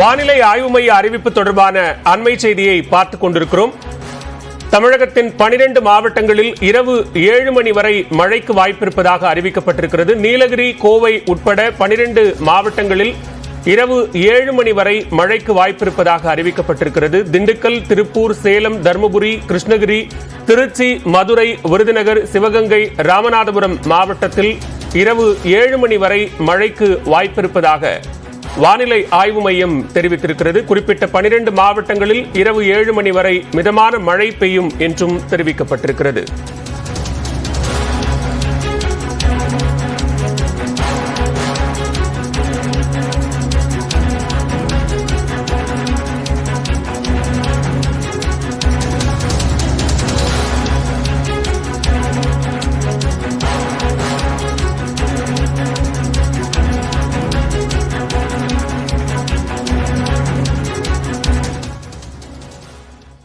வானிலை ஆய்வு மைய அறிவிப்பு தொடர்பான அண்மை செய்தியை பார்த்துக் கொண்டிருக்கிறோம். தமிழகத்தின் 12 மாவட்டங்களில் இரவு 7 மணி வரை மழைக்கு வாய்ப்பிருப்பதாக அறிவிக்கப்பட்டிருக்கிறது. நீலகிரி, கோவை உட்பட 12 மாவட்டங்களில் இரவு 7 மணி வரை மழைக்கு வாய்ப்பிருப்பதாக அறிவிக்கப்பட்டிருக்கிறது. திண்டுக்கல், திருப்பூர், சேலம், தருமபுரி, கிருஷ்ணகிரி, திருச்சி, மதுரை, விருதுநகர், சிவகங்கை, ராமநாதபுரம் மாவட்டத்தில் இரவு 7 மணி வரை மழைக்கு வாய்ப்பிருப்பதாக வானிலை ஆய்வு மையம் தெரிவித்திருக்கிறது. குறிப்பிட்ட 12 மாவட்டங்களில் இரவு 7 மணி வரை மிதமான மழை பெய்யும் என்றும் தெரிவிக்கப்பட்டிருக்கிறது.